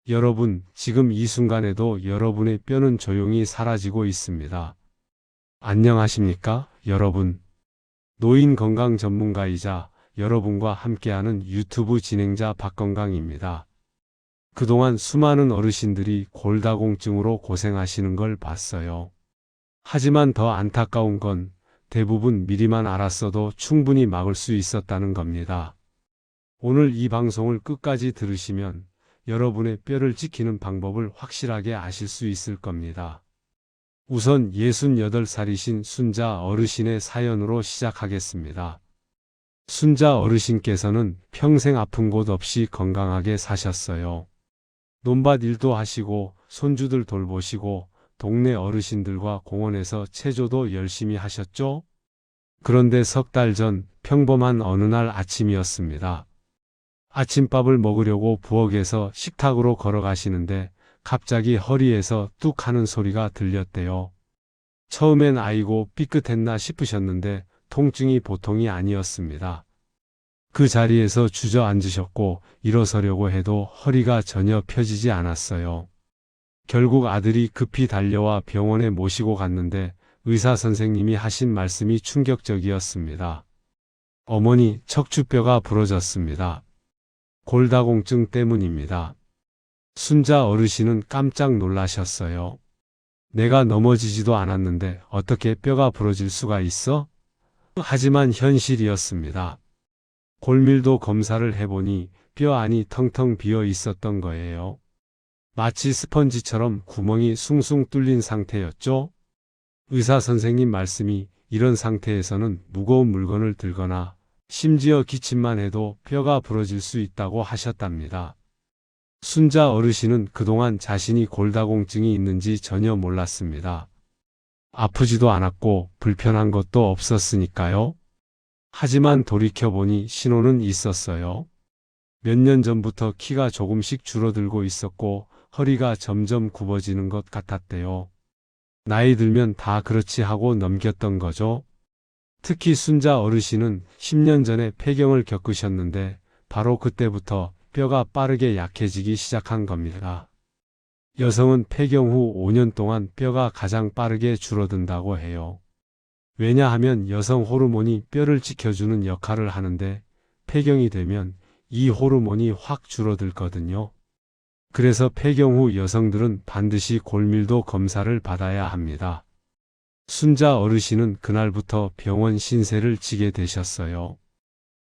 여러분, 지금 이 순간에도 여러분의 뼈는 조용히 사라지고 있습니다. 안녕하십니까, 여러분. 노인 건강 전문가이자 여러분과 함께하는 유튜브 진행자 박건강입니다. 그동안 수많은 어르신들이 골다공증으로 고생하시는 걸 봤어요. 하지만 더 안타까운 건 대부분 미리만 알았어도 충분히 막을 수 있었다는 겁니다. 오늘 이 방송을 끝까지 들으시면 여러분의 뼈를 지키는 방법을 확실하게 아실 수 있을 겁니다. 우선 68살이신 순자 어르신의 사연으로 시작하겠습니다. 순자 어르신께서는 평생 아픈 곳 없이 건강하게 사셨어요. 논밭 일도 하시고 손주들 돌보시고 동네 어르신들과 공원에서 체조도 열심히 하셨죠? 그런데 석 달 전 평범한 어느 날 아침이었습니다. 아침밥을 먹으려고 부엌에서 식탁으로 걸어가시는데 갑자기 허리에서 뚝 하는 소리가 들렸대요. 처음엔 아이고 삐끗했나 싶으셨는데 통증이 보통이 아니었습니다. 그 자리에서 주저앉으셨고 일어서려고 해도 허리가 전혀 펴지지 않았어요. 결국 아들이 급히 달려와 병원에 모시고 갔는데 의사 선생님이 하신 말씀이 충격적이었습니다. 어머니, 척추뼈가 부러졌습니다. 골다공증 때문입니다. 순자 어르신은 깜짝 놀라셨어요. 내가 넘어지지도 않았는데 어떻게 뼈가 부러질 수가 있어? 하지만 현실이었습니다. 골밀도 검사를 해보니 뼈 안이 텅텅 비어 있었던 거예요. 마치 스펀지처럼 구멍이 숭숭 뚫린 상태였죠? 의사 선생님 말씀이 이런 상태에서는 무거운 물건을 들거나 심지어 기침만 해도 뼈가 부러질 수 있다고 하셨답니다. 순자 어르신은 그동안 자신이 골다공증이 있는지 전혀 몰랐습니다. 아프지도 않았고 불편한 것도 없었으니까요. 하지만 돌이켜보니 신호는 있었어요. 몇 년 전부터 키가 조금씩 줄어들고 있었고 허리가 점점 굽어지는 것 같았대요. 나이 들면 다 그렇지 하고 넘겼던 거죠. 특히 순자 어르신은 10년 전에 폐경을 겪으셨는데 바로 그때부터 뼈가 빠르게 약해지기 시작한 겁니다. 여성은 폐경 후 5년 동안 뼈가 가장 빠르게 줄어든다고 해요. 왜냐하면 여성 호르몬이 뼈를 지켜주는 역할을 하는데 폐경이 되면 이 호르몬이 확 줄어들거든요. 그래서 폐경 후 여성들은 반드시 골밀도 검사를 받아야 합니다. 순자 어르신은 그날부터 병원 신세를 지게 되셨어요.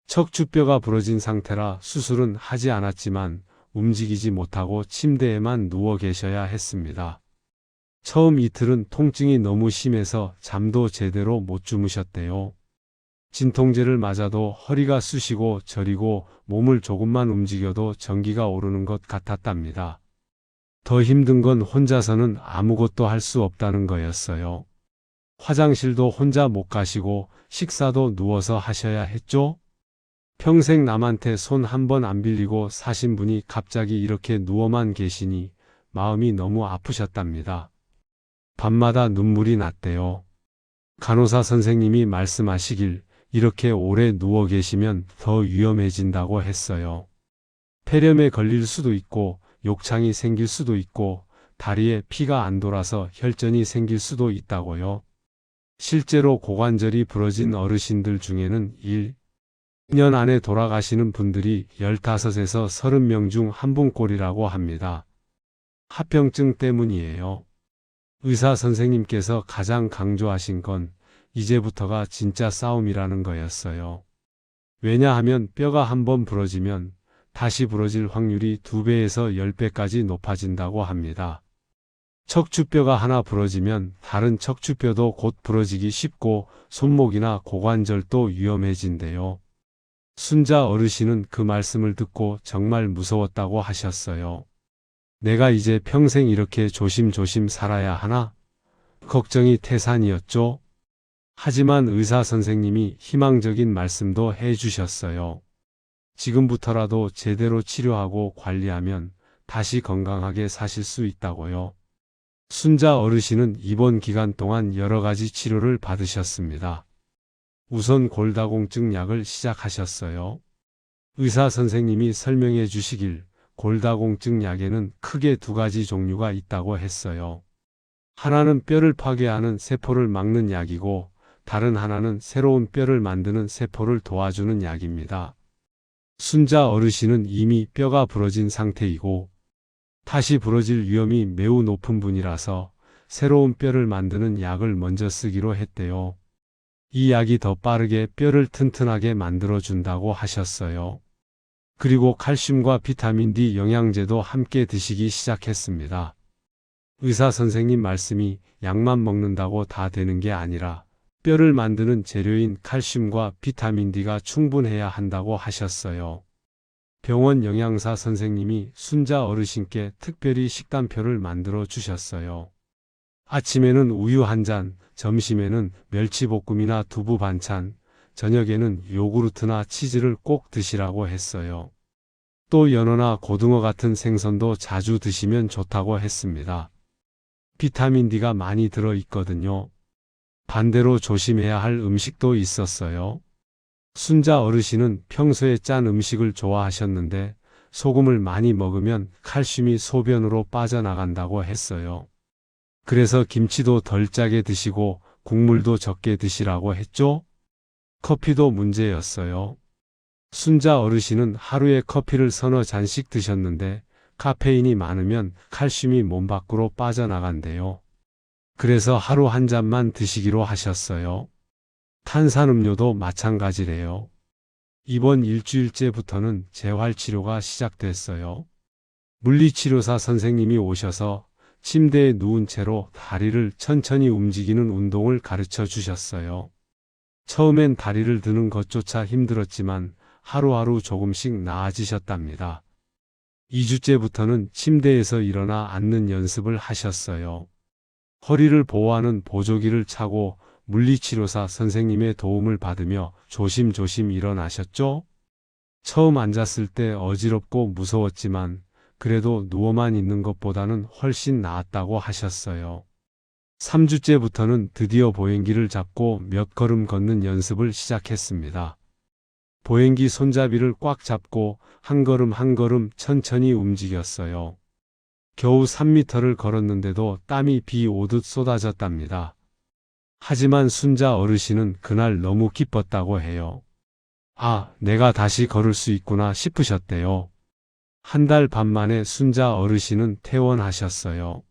척추뼈가 부러진 상태라 수술은 하지 않았지만 움직이지 못하고 침대에만 누워 계셔야 했습니다. 처음 이틀은 통증이 너무 심해서 잠도 제대로 못 주무셨대요. 진통제를 맞아도 허리가 쑤시고 저리고 몸을 조금만 움직여도 전기가 오르는 것 같았답니다. 더 힘든 건 혼자서는 아무것도 할 수 없다는 거였어요. 화장실도 혼자 못 가시고 식사도 누워서 하셔야 했죠? 평생 남한테 손 한 번 안 빌리고 사신 분이 갑자기 이렇게 누워만 계시니 마음이 너무 아프셨답니다. 밤마다 눈물이 났대요. 간호사 선생님이 말씀하시길 이렇게 오래 누워 계시면 더 위험해진다고 했어요. 폐렴에 걸릴 수도 있고 욕창이 생길 수도 있고 다리에 피가 안 돌아서 혈전이 생길 수도 있다고요. 실제로 고관절이 부러진 어르신들 중에는 1년 안에 돌아가시는 분들이 15에서 30명 중 한 분꼴이라고 합니다. 합병증 때문이에요. 의사 선생님께서 가장 강조하신 건 이제부터가 진짜 싸움이라는 거였어요. 왜냐하면 뼈가 한번 부러지면 다시 부러질 확률이 2배에서 10배까지 높아진다고 합니다. 척추뼈가 하나 부러지면 다른 척추뼈도 곧 부러지기 쉽고 손목이나 고관절도 위험해진대요. 순자 어르신은 그 말씀을 듣고 정말 무서웠다고 하셨어요. 내가 이제 평생 이렇게 조심조심 살아야 하나? 걱정이 태산이었죠. 하지만 의사 선생님이 희망적인 말씀도 해주셨어요. 지금부터라도 제대로 치료하고 관리하면 다시 건강하게 사실 수 있다고요. 순자 어르신은 입원 기간 동안 여러 가지 치료를 받으셨습니다. 우선 골다공증 약을 시작하셨어요. 의사 선생님이 설명해 주시길 골다공증 약에는 크게 두 가지 종류가 있다고 했어요. 하나는 뼈를 파괴하는 세포를 막는 약이고 다른 하나는 새로운 뼈를 만드는 세포를 도와주는 약입니다. 순자 어르신은 이미 뼈가 부러진 상태이고 다시 부러질 위험이 매우 높은 분이라서 새로운 뼈를 만드는 약을 먼저 쓰기로 했대요. 이 약이 더 빠르게 뼈를 튼튼하게 만들어준다고 하셨어요. 그리고 칼슘과 비타민 D 영양제도 함께 드시기 시작했습니다. 의사 선생님 말씀이 약만 먹는다고 다 되는 게 아니라 뼈를 만드는 재료인 칼슘과 비타민 D가 충분해야 한다고 하셨어요. 병원 영양사 선생님이 순자 어르신께 특별히 식단표를 만들어 주셨어요. 아침에는 우유 한 잔, 점심에는 멸치볶음이나 두부 반찬, 저녁에는 요구르트나 치즈를 꼭 드시라고 했어요. 또 연어나 고등어 같은 생선도 자주 드시면 좋다고 했습니다. 비타민 D가 많이 들어 있거든요. 반대로 조심해야 할 음식도 있었어요. 순자 어르신은 평소에 짠 음식을 좋아하셨는데 소금을 많이 먹으면 칼슘이 소변으로 빠져나간다고 했어요. 그래서 김치도 덜 짜게 드시고 국물도 적게 드시라고 했죠? 커피도 문제였어요. 순자 어르신은 하루에 커피를 서너 잔씩 드셨는데 카페인이 많으면 칼슘이 몸 밖으로 빠져나간대요. 그래서 하루 한 잔만 드시기로 하셨어요. 탄산음료도 마찬가지래요. 이번 일주일째부터는 재활치료가 시작됐어요. 물리치료사 선생님이 오셔서 침대에 누운 채로 다리를 천천히 움직이는 운동을 가르쳐 주셨어요. 처음엔 다리를 드는 것조차 힘들었지만 하루하루 조금씩 나아지셨답니다. 2주째부터는 침대에서 일어나 앉는 연습을 하셨어요. 허리를 보호하는 보조기를 차고 물리치료사 선생님의 도움을 받으며 조심조심 일어나셨죠? 처음 앉았을 때 어지럽고 무서웠지만 그래도 누워만 있는 것보다는 훨씬 나았다고 하셨어요. 3주째부터는 드디어 보행기를 잡고 몇 걸음 걷는 연습을 시작했습니다. 보행기 손잡이를 꽉 잡고 한 걸음 한 걸음 천천히 움직였어요. 겨우 3미터를 걸었는데도 땀이 비 오듯 쏟아졌답니다. 하지만 순자 어르신은 그날 너무 기뻤다고 해요. 아, 내가 다시 걸을 수 있구나 싶으셨대요. 한 달 반 만에 순자 어르신은 퇴원하셨어요.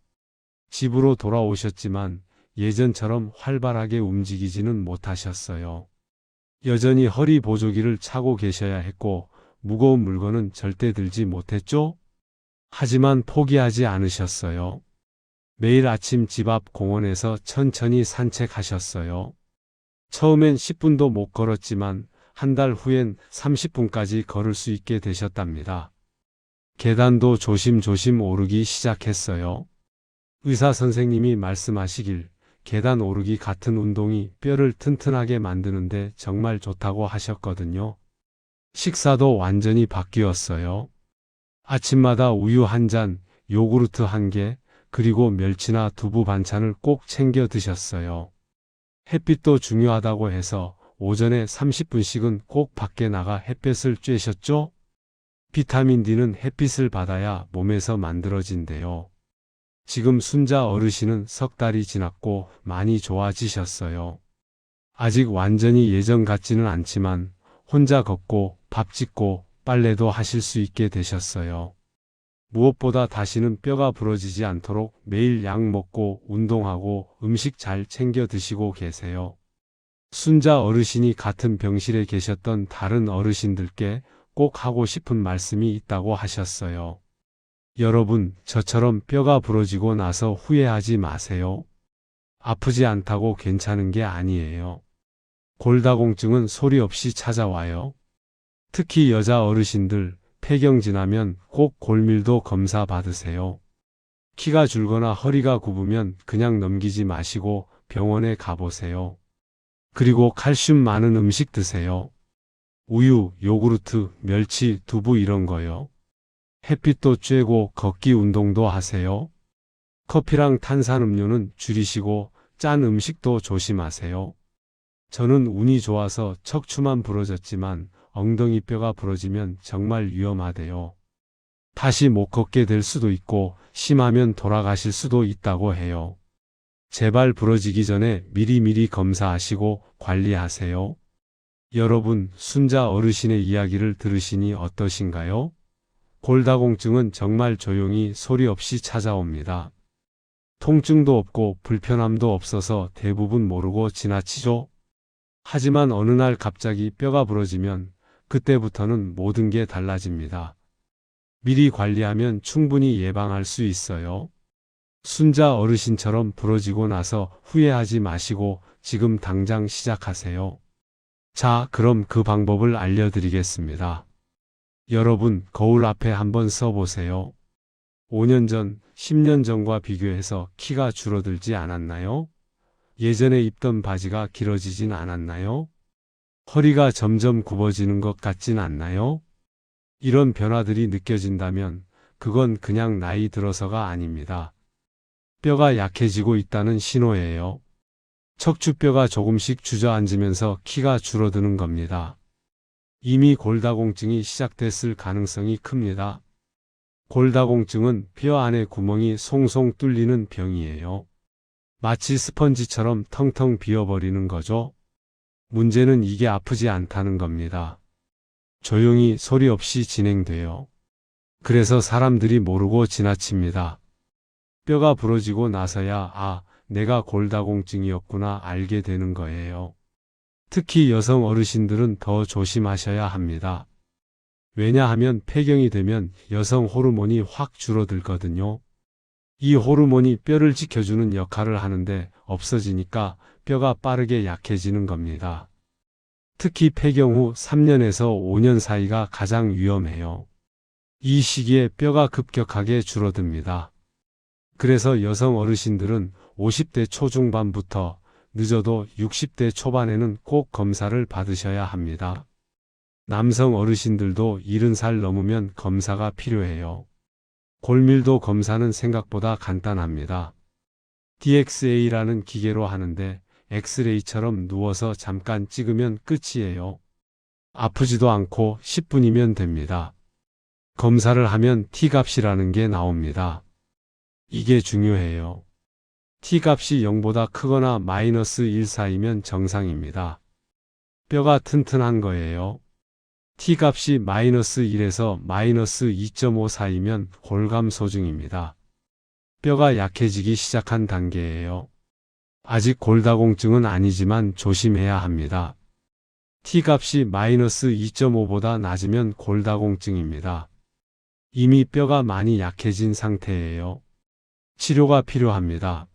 집으로 돌아오셨지만 예전처럼 활발하게 움직이지는 못하셨어요. 여전히 허리 보조기를 차고 계셔야 했고 무거운 물건은 절대 들지 못했죠? 하지만 포기하지 않으셨어요. 매일 아침 집 앞 공원에서 천천히 산책하셨어요. 처음엔 10분도 못 걸었지만 한 달 후엔 30분까지 걸을 수 있게 되셨답니다. 계단도 조심조심 오르기 시작했어요. 의사 선생님이 말씀하시길 계단 오르기 같은 운동이 뼈를 튼튼하게 만드는데 정말 좋다고 하셨거든요. 식사도 완전히 바뀌었어요. 아침마다 우유 한 잔, 요구르트 한 개, 그리고 멸치나 두부 반찬을 꼭 챙겨 드셨어요. 햇빛도 중요하다고 해서 오전에 30분씩은 꼭 밖에 나가 햇볕을 쬐셨죠? 비타민 D는 햇빛을 받아야 몸에서 만들어진대요. 지금 순자 어르신은 석 달이 지났고 많이 좋아지셨어요. 아직 완전히 예전 같지는 않지만 혼자 걷고 밥 짓고 빨래도 하실 수 있게 되셨어요. 무엇보다 다시는 뼈가 부러지지 않도록 매일 약 먹고 운동하고 음식 잘 챙겨 드시고 계세요. 순자 어르신이 같은 병실에 계셨던 다른 어르신들께 꼭 하고 싶은 말씀이 있다고 하셨어요. 여러분, 저처럼 뼈가 부러지고 나서 후회하지 마세요. 아프지 않다고 괜찮은 게 아니에요. 골다공증은 소리 없이 찾아와요. 특히 여자 어르신들, 폐경 지나면 꼭 골밀도 검사 받으세요. 키가 줄거나 허리가 굽으면 그냥 넘기지 마시고 병원에 가보세요. 그리고 칼슘 많은 음식 드세요. 우유, 요구르트, 멸치, 두부 이런 거요. 햇빛도 쬐고 걷기 운동도 하세요. 커피랑 탄산음료는 줄이시고 짠 음식도 조심하세요. 저는 운이 좋아서 척추만 부러졌지만 엉덩이 뼈가 부러지면 정말 위험하대요. 다시 못 걷게 될 수도 있고 심하면 돌아가실 수도 있다고 해요. 제발 부러지기 전에 미리미리 검사하시고 관리하세요. 여러분, 순자 어르신의 이야기를 들으시니 어떠신가요? 골다공증은 정말 조용히 소리 없이 찾아옵니다. 통증도 없고 불편함도 없어서 대부분 모르고 지나치죠. 하지만 어느 날 갑자기 뼈가 부러지면 그때부터는 모든 게 달라집니다. 미리 관리하면 충분히 예방할 수 있어요. 순자 어르신처럼 부러지고 나서 후회하지 마시고 지금 당장 시작하세요. 자, 그럼 그 방법을 알려드리겠습니다. 여러분, 거울 앞에 한번 서보세요. 5년 전, 10년 전과 비교해서 키가 줄어들지 않았나요? 예전에 입던 바지가 길어지진 않았나요? 허리가 점점 굽어지는 것 같진 않나요? 이런 변화들이 느껴진다면 그건 그냥 나이 들어서가 아닙니다. 뼈가 약해지고 있다는 신호예요. 척추뼈가 조금씩 주저앉으면서 키가 줄어드는 겁니다. 이미 골다공증이 시작됐을 가능성이 큽니다. 골다공증은 뼈 안에 구멍이 송송 뚫리는 병이에요. 마치 스펀지처럼 텅텅 비어버리는 거죠. 문제는 이게 아프지 않다는 겁니다. 조용히 소리 없이 진행돼요. 그래서 사람들이 모르고 지나칩니다. 뼈가 부러지고 나서야 내가 골다공증이었구나 알게 되는 거예요. 특히 여성 어르신들은 더 조심하셔야 합니다. 왜냐하면 폐경이 되면 여성 호르몬이 확 줄어들거든요. 이 호르몬이 뼈를 지켜주는 역할을 하는데 없어지니까 뼈가 빠르게 약해지는 겁니다. 특히 폐경 후 3년에서 5년 사이가 가장 위험해요. 이 시기에 뼈가 급격하게 줄어듭니다. 그래서 여성 어르신들은 50대 초중반부터 늦어도 60대 초반에는 꼭 검사를 받으셔야 합니다. 남성 어르신들도 70살 넘으면 검사가 필요해요. 골밀도 검사는 생각보다 간단합니다. DXA라는 기계로 하는데 엑스레이처럼 누워서 잠깐 찍으면 끝이에요. 아프지도 않고 10분이면 됩니다. 검사를 하면 T값이라는 게 나옵니다. 이게 중요해요. T값이 0보다 크거나 -1 사이면 정상입니다. 뼈가 튼튼한 거예요. T값이 -1에서 -2.5 사이면 골감소증입니다. 뼈가 약해지기 시작한 단계예요. 아직 골다공증은 아니지만 조심해야 합니다. T값이 -2.5보다 낮으면 골다공증입니다. 이미 뼈가 많이 약해진 상태예요. 치료가 필요합니다.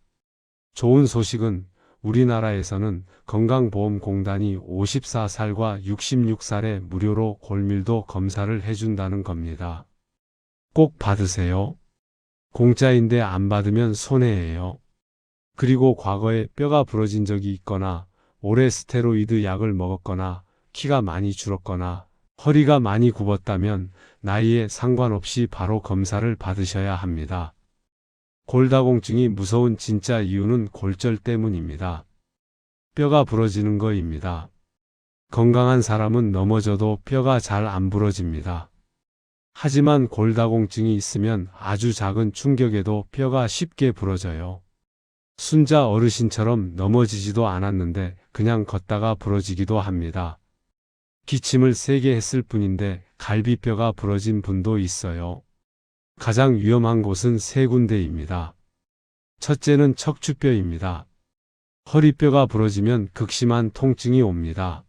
좋은 소식은 우리나라에서는 건강보험공단이 54살과 66살에 무료로 골밀도 검사를 해준다는 겁니다. 꼭 받으세요. 공짜인데 안 받으면 손해예요. 그리고 과거에 뼈가 부러진 적이 있거나 오래 스테로이드 약을 먹었거나 키가 많이 줄었거나 허리가 많이 굽었다면 나이에 상관없이 바로 검사를 받으셔야 합니다. 골다공증이 무서운 진짜 이유는 골절 때문입니다. 뼈가 부러지는 거입니다. 건강한 사람은 넘어져도 뼈가 잘 안 부러집니다. 하지만 골다공증이 있으면 아주 작은 충격에도 뼈가 쉽게 부러져요. 순자 어르신처럼 넘어지지도 않았는데 그냥 걷다가 부러지기도 합니다. 기침을 세게 했을 뿐인데 갈비뼈가 부러진 분도 있어요. 가장 위험한 곳은 세 군데입니다. 첫째는 척추뼈입니다. 허리뼈가 부러지면 극심한 통증이 옵니다.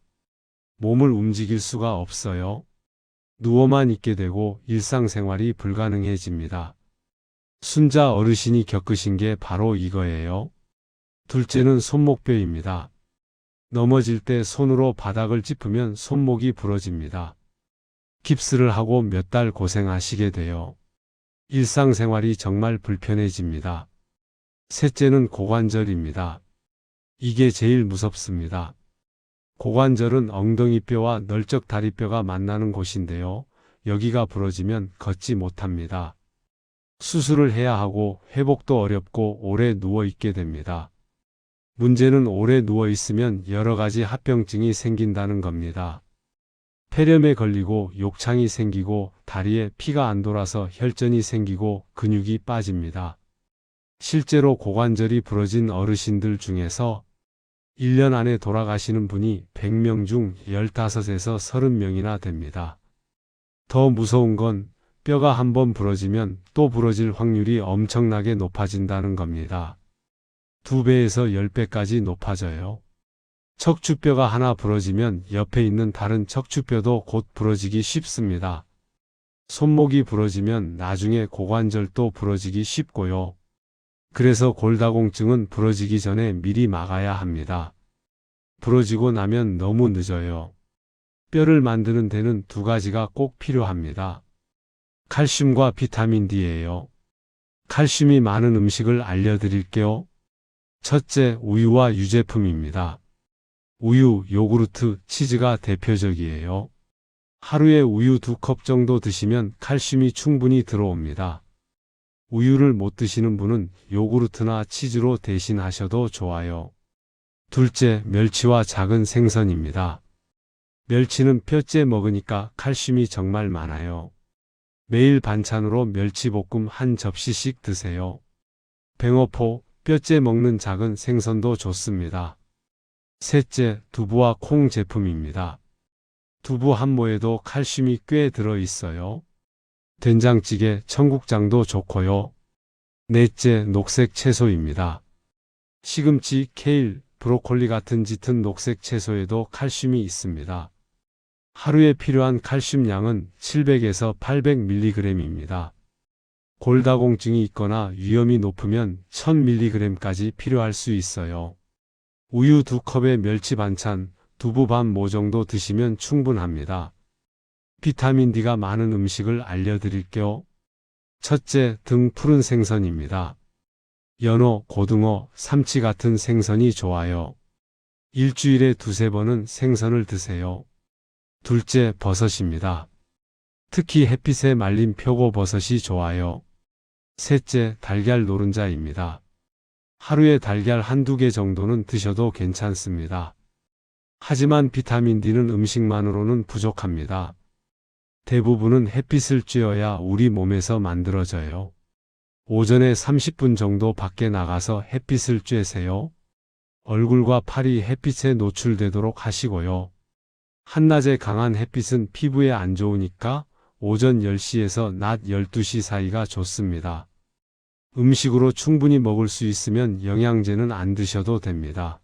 몸을 움직일 수가 없어요. 누워만 있게 되고 일상생활이 불가능해집니다. 순자 어르신이 겪으신 게 바로 이거예요. 둘째는 손목뼈입니다. 넘어질 때 손으로 바닥을 짚으면 손목이 부러집니다. 깁스를 하고 몇 달 고생하시게 돼요. 일상생활이 정말 불편해집니다. 셋째는 고관절입니다. 이게 제일 무섭습니다. 고관절은 엉덩이뼈와 널쩍 다리뼈가 만나는 곳인데요. 여기가 부러지면 걷지 못합니다. 수술을 해야 하고 회복도 어렵고 오래 누워 있게 됩니다. 문제는 오래 누워 있으면 여러 가지 합병증이 생긴다는 겁니다. 폐렴에 걸리고 욕창이 생기고 다리에 피가 안 돌아서 혈전이 생기고 근육이 빠집니다. 실제로 고관절이 부러진 어르신들 중에서 1년 안에 돌아가시는 분이 100명 중 15에서 30명이나 됩니다. 더 무서운 건 뼈가 한번 부러지면 또 부러질 확률이 엄청나게 높아진다는 겁니다. 2배에서 10배까지 높아져요. 척추뼈가 하나 부러지면 옆에 있는 다른 척추뼈도 곧 부러지기 쉽습니다. 손목이 부러지면 나중에 고관절도 부러지기 쉽고요. 그래서 골다공증은 부러지기 전에 미리 막아야 합니다. 부러지고 나면 너무 늦어요. 뼈를 만드는 데는 2가지가 꼭 필요합니다. 칼슘과 비타민 D예요. 칼슘이 많은 음식을 알려드릴게요. 첫째, 우유와 유제품입니다. 우유, 요구르트, 치즈가 대표적이에요. 하루에 우유 2컵 정도 드시면 칼슘이 충분히 들어옵니다. 우유를 못 드시는 분은 요구르트나 치즈로 대신하셔도 좋아요. 둘째, 멸치와 작은 생선입니다. 멸치는 뼈째 먹으니까 칼슘이 정말 많아요. 매일 반찬으로 멸치볶음 한 접시씩 드세요. 뱅어포, 뼈째 먹는 작은 생선도 좋습니다. 셋째, 두부와 콩 제품입니다. 두부 한 모에도 칼슘이 꽤 들어 있어요. 된장찌개, 청국장도 좋고요. 넷째, 녹색 채소입니다. 시금치, 케일, 브로콜리 같은 짙은 녹색 채소에도 칼슘이 있습니다. 하루에 필요한 칼슘 양은 700에서 800mg입니다. 골다공증이 있거나 위험이 높으면 1000mg까지 필요할 수 있어요. 우유 2컵에 멸치 반찬, 두부 반 모 정도 드시면 충분합니다. 비타민 D가 많은 음식을 알려드릴게요. 첫째, 등 푸른 생선입니다. 연어, 고등어, 삼치 같은 생선이 좋아요. 일주일에 2~3번은 생선을 드세요. 둘째, 버섯입니다. 특히 햇빛에 말린 표고버섯이 좋아요. 셋째, 달걀 노른자입니다. 하루에 달걀 1~2개 정도는 드셔도 괜찮습니다. 하지만 비타민 D는 음식만으로는 부족합니다. 대부분은 햇빛을 쬐어야 우리 몸에서 만들어져요. 오전에 30분 정도 밖에 나가서 햇빛을 쬐세요. 얼굴과 팔이 햇빛에 노출되도록 하시고요. 한낮에 강한 햇빛은 피부에 안 좋으니까 오전 10시에서 낮 12시 사이가 좋습니다. 음식으로 충분히 먹을 수 있으면 영양제는 안 드셔도 됩니다.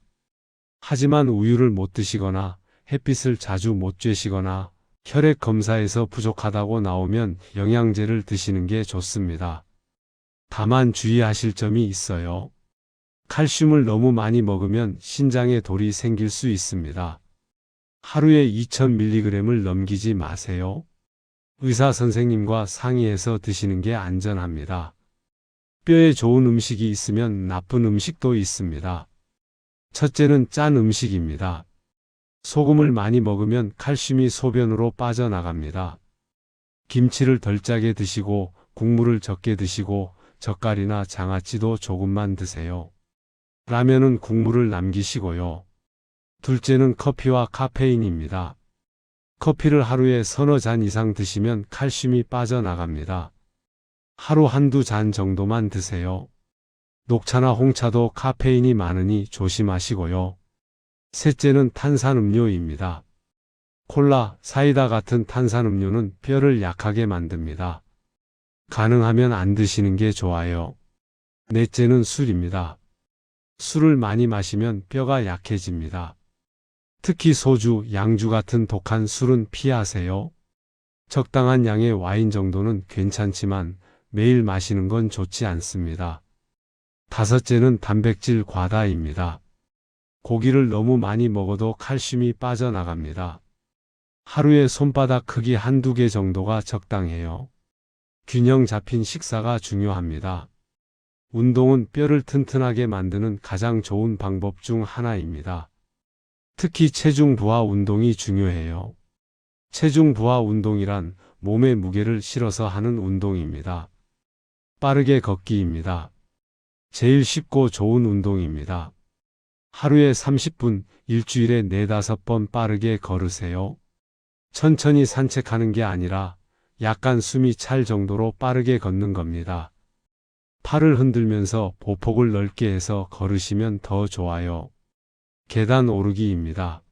하지만 우유를 못 드시거나 햇빛을 자주 못 쬐시거나 혈액 검사에서 부족하다고 나오면 영양제를 드시는 게 좋습니다. 다만 주의하실 점이 있어요. 칼슘을 너무 많이 먹으면 신장에 돌이 생길 수 있습니다. 하루에 2000mg을 넘기지 마세요. 의사 선생님과 상의해서 드시는 게 안전합니다. 뼈에 좋은 음식이 있으면 나쁜 음식도 있습니다. 첫째는 짠 음식입니다. 소금을 많이 먹으면 칼슘이 소변으로 빠져나갑니다. 김치를 덜 짜게 드시고 국물을 적게 드시고 젓갈이나 장아찌도 조금만 드세요. 라면은 국물을 남기시고요. 둘째는 커피와 카페인입니다. 커피를 하루에 서너 잔 이상 드시면 칼슘이 빠져나갑니다. 하루 1~2잔 정도만 드세요. 녹차나 홍차도 카페인이 많으니 조심하시고요. 셋째는 탄산음료입니다. 콜라, 사이다 같은 탄산음료는 뼈를 약하게 만듭니다. 가능하면 안 드시는 게 좋아요. 넷째는 술입니다. 술을 많이 마시면 뼈가 약해집니다. 특히 소주, 양주 같은 독한 술은 피하세요. 적당한 양의 와인 정도는 괜찮지만 매일 마시는 건 좋지 않습니다. 다섯째는 단백질 과다입니다. 고기를 너무 많이 먹어도 칼슘이 빠져나갑니다. 하루에 손바닥 크기 1~2개 정도가 적당해요. 균형 잡힌 식사가 중요합니다. 운동은 뼈를 튼튼하게 만드는 가장 좋은 방법 중 하나입니다. 특히 체중 부하 운동이 중요해요. 체중 부하 운동이란 몸에 무게를 실어서 하는 운동입니다. 빠르게 걷기입니다. 제일 쉽고 좋은 운동입니다. 하루에 30분, 일주일에 4~5번 빠르게 걸으세요. 천천히 산책하는 게 아니라 약간 숨이 찰 정도로 빠르게 걷는 겁니다. 팔을 흔들면서 보폭을 넓게 해서 걸으시면 더 좋아요. 계단 오르기입니다.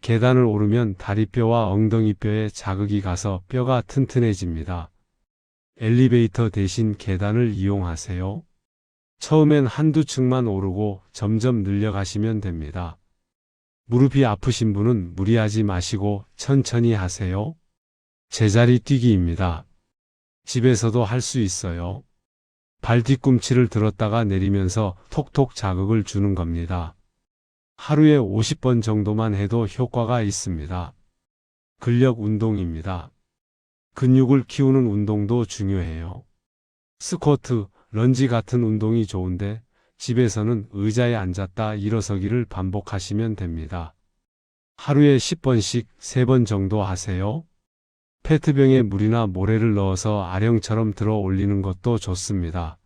계단을 오르면 다리뼈와 엉덩이뼈에 자극이 가서 뼈가 튼튼해집니다. 엘리베이터 대신 계단을 이용하세요. 처음엔 한두 층만 오르고 점점 늘려가시면 됩니다. 무릎이 아프신 분은 무리하지 마시고 천천히 하세요. 제자리 뛰기입니다. 집에서도 할 수 있어요. 발 뒤꿈치를 들었다가 내리면서 톡톡 자극을 주는 겁니다. 하루에 50번 정도만 해도 효과가 있습니다. 근력 운동입니다. 근육을 키우는 운동도 중요해요. 스쿼트, 런지 같은 운동이 좋은데 집에서는 의자에 앉았다 일어서기를 반복하시면 됩니다. 하루에 10번씩 3번 정도 하세요. 페트병에 물이나 모래를 넣어서 아령처럼 들어 올리는 것도 좋습니다.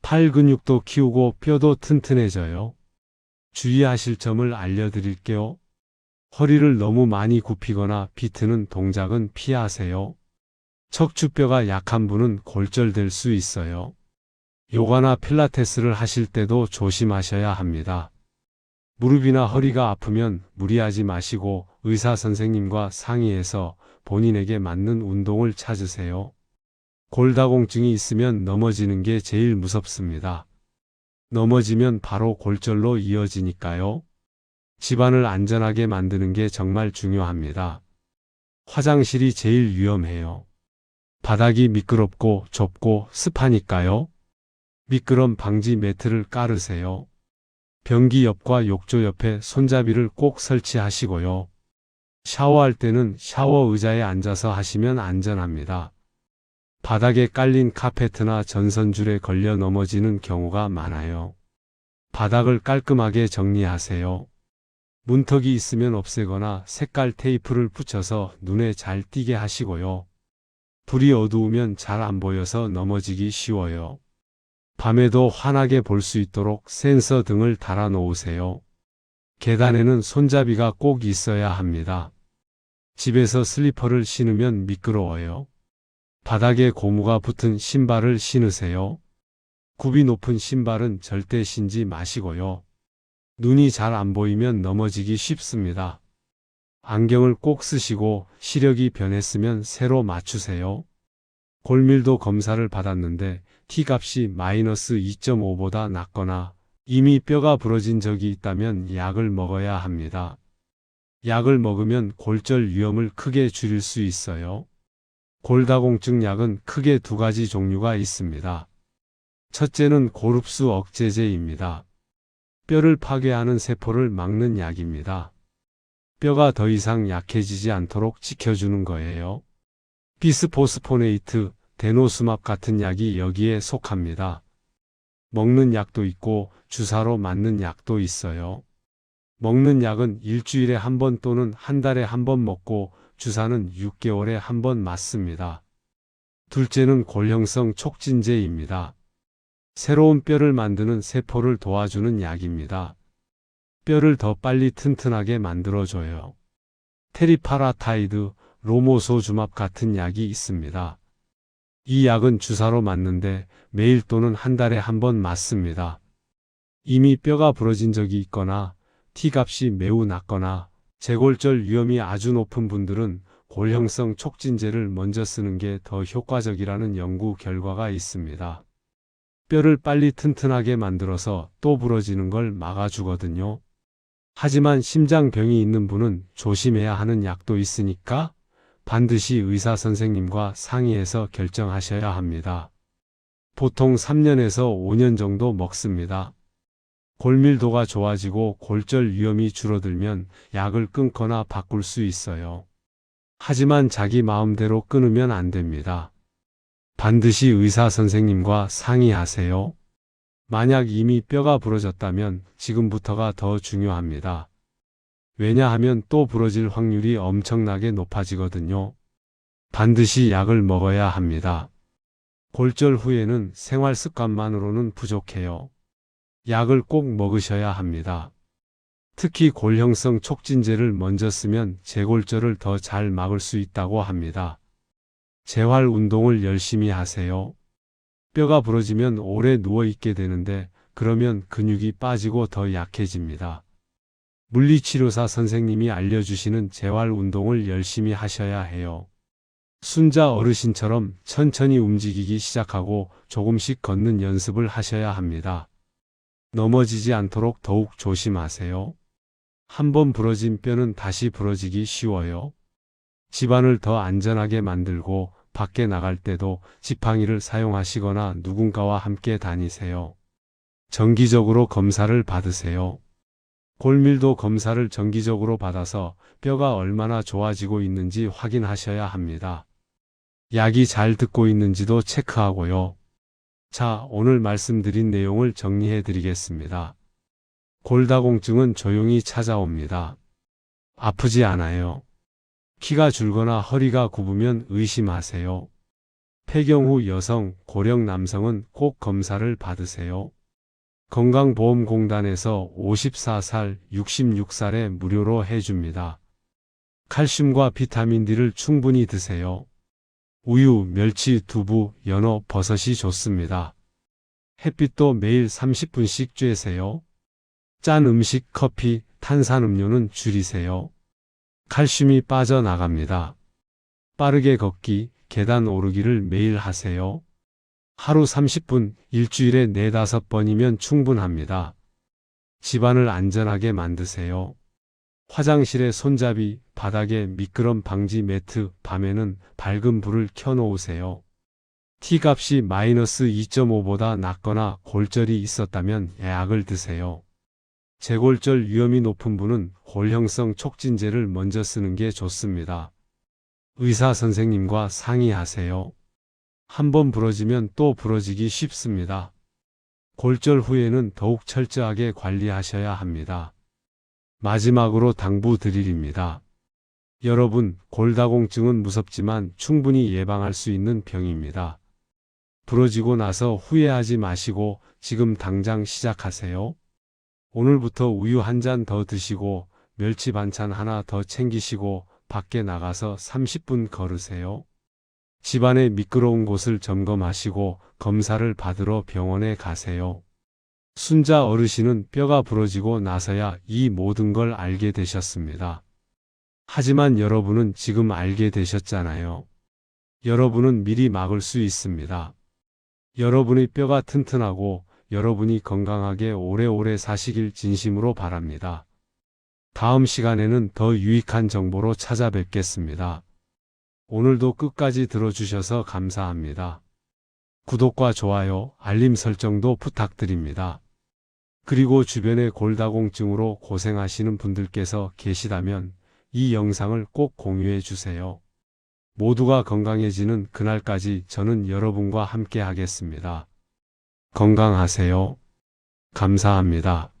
팔 근육도 키우고 뼈도 튼튼해져요. 주의하실 점을 알려드릴게요. 허리를 너무 많이 굽히거나 비트는 동작은 피하세요. 척추뼈가 약한 분은 골절될 수 있어요. 요가나 필라테스를 하실 때도 조심하셔야 합니다. 무릎이나 허리가 아프면 무리하지 마시고 의사 선생님과 상의해서 본인에게 맞는 운동을 찾으세요. 골다공증이 있으면 넘어지는 게 제일 무섭습니다. 넘어지면 바로 골절로 이어지니까요. 집안을 안전하게 만드는 게 정말 중요합니다. 화장실이 제일 위험해요. 바닥이 미끄럽고 좁고 습하니까요. 미끄럼 방지 매트를 깔으세요. 변기 옆과 욕조 옆에 손잡이를 꼭 설치하시고요. 샤워할 때는 샤워 의자에 앉아서 하시면 안전합니다. 바닥에 깔린 카페트나 전선줄에 걸려 넘어지는 경우가 많아요. 바닥을 깔끔하게 정리하세요. 문턱이 있으면 없애거나 색깔 테이프를 붙여서 눈에 잘 띄게 하시고요. 불이 어두우면 잘 안 보여서 넘어지기 쉬워요. 밤에도 환하게 볼 수 있도록 센서 등을 달아 놓으세요. 계단에는 손잡이가 꼭 있어야 합니다. 집에서 슬리퍼를 신으면 미끄러워요. 바닥에 고무가 붙은 신발을 신으세요. 굽이 높은 신발은 절대 신지 마시고요. 눈이 잘 안 보이면 넘어지기 쉽습니다. 안경을 꼭 쓰시고 시력이 변했으면 새로 맞추세요. 골밀도 검사를 받았는데 T값이 마이너스 2.5보다 낮거나 이미 뼈가 부러진 적이 있다면 약을 먹어야 합니다. 약을 먹으면 골절 위험을 크게 줄일 수 있어요. 골다공증 약은 크게 2가지 종류가 있습니다. 첫째는 고릅수 억제제입니다. 뼈를 파괴하는 세포를 막는 약입니다. 뼈가 더 이상 약해지지 않도록 지켜주는 거예요. 비스포스포네이트, 데노스맙 같은 약이 여기에 속합니다. 먹는 약도 있고 주사로 맞는 약도 있어요. 먹는 약은 일주일에 한 번 또는 한 달에 한 번 먹고 주사는 6개월에 한 번 맞습니다. 둘째는 골형성 촉진제입니다. 새로운 뼈를 만드는 세포를 도와주는 약입니다. 뼈를 더 빨리 튼튼하게 만들어줘요. 테리파라타이드, 로모소주맙 같은 약이 있습니다. 이 약은 주사로 맞는데 매일 또는 한 달에 한 번 맞습니다. 이미 뼈가 부러진 적이 있거나 T값이 매우 낮거나 재골절 위험이 아주 높은 분들은 골형성 촉진제를 먼저 쓰는 게 더 효과적이라는 연구 결과가 있습니다. 뼈를 빨리 튼튼하게 만들어서 또 부러지는 걸 막아주거든요. 하지만 심장병이 있는 분은 조심해야 하는 약도 있으니까 반드시 의사 선생님과 상의해서 결정하셔야 합니다. 보통 3년에서 5년 정도 먹습니다. 골밀도가 좋아지고 골절 위험이 줄어들면 약을 끊거나 바꿀 수 있어요. 하지만 자기 마음대로 끊으면 안 됩니다. 반드시 의사 선생님과 상의하세요. 만약 이미 뼈가 부러졌다면 지금부터가 더 중요합니다. 왜냐하면 또 부러질 확률이 엄청나게 높아지거든요. 반드시 약을 먹어야 합니다. 골절 후에는 생활 습관만으로는 부족해요. 약을 꼭 먹으셔야 합니다. 특히 골형성 촉진제를 먼저 쓰면 재골절을 더 잘 막을 수 있다고 합니다. 재활 운동을 열심히 하세요. 뼈가 부러지면 오래 누워있게 되는데 그러면 근육이 빠지고 더 약해집니다. 물리치료사 선생님이 알려주시는 재활 운동을 열심히 하셔야 해요. 순자 어르신처럼 천천히 움직이기 시작하고 조금씩 걷는 연습을 하셔야 합니다. 넘어지지 않도록 더욱 조심하세요. 한번 부러진 뼈는 다시 부러지기 쉬워요. 집안을 더 안전하게 만들고 밖에 나갈 때도 지팡이를 사용하시거나 누군가와 함께 다니세요. 정기적으로 검사를 받으세요. 골밀도 검사를 정기적으로 받아서 뼈가 얼마나 좋아지고 있는지 확인하셔야 합니다. 약이 잘 듣고 있는지도 체크하고요. 자, 오늘 말씀드린 내용을 정리해 드리겠습니다. 골다공증은 조용히 찾아옵니다. 아프지 않아요. 키가 줄거나 허리가 굽으면 의심하세요. 폐경 후 여성, 고령 남성은 꼭 검사를 받으세요. 건강보험공단에서 54살, 66살에 무료로 해줍니다. 칼슘과 비타민 D를 충분히 드세요. 우유, 멸치, 두부, 연어, 버섯이 좋습니다. 햇빛도 매일 30분씩 쬐세요. 짠 음식, 커피, 탄산음료는 줄이세요. 칼슘이 빠져나갑니다. 빠르게 걷기, 계단 오르기를 매일 하세요. 하루 30분, 일주일에 4-5번이면 충분합니다. 집안을 안전하게 만드세요. 화장실에 손잡이, 바닥에 미끄럼 방지 매트, 밤에는 밝은 불을 켜놓으세요. T값이 -2.5보다 낮거나 골절이 있었다면 약을 드세요. 재골절 위험이 높은 분은 골형성 촉진제를 먼저 쓰는 게 좋습니다. 의사 선생님과 상의하세요. 한번 부러지면 또 부러지기 쉽습니다. 골절 후에는 더욱 철저하게 관리하셔야 합니다. 마지막으로 당부드립니다. 여러분, 골다공증은 무섭지만 충분히 예방할 수 있는 병입니다. 부러지고 나서 후회하지 마시고 지금 당장 시작하세요. 오늘부터 우유 한 잔 더 드시고 멸치 반찬 하나 더 챙기시고 밖에 나가서 30분 걸으세요. 집안의 미끄러운 곳을 점검하시고 검사를 받으러 병원에 가세요. 순자 어르신은 뼈가 부러지고 나서야 이 모든 걸 알게 되셨습니다. 하지만 여러분은 지금 알게 되셨잖아요. 여러분은 미리 막을 수 있습니다. 여러분의 뼈가 튼튼하고 여러분이 건강하게 오래오래 사시길 진심으로 바랍니다. 다음 시간에는 더 유익한 정보로 찾아뵙겠습니다. 오늘도 끝까지 들어주셔서 감사합니다. 구독과 좋아요, 알림 설정도 부탁드립니다. 그리고 주변에 골다공증으로 고생하시는 분들께서 계시다면 이 영상을 꼭 공유해 주세요. 모두가 건강해지는 그날까지 저는 여러분과 함께 하겠습니다. 건강하세요. 감사합니다.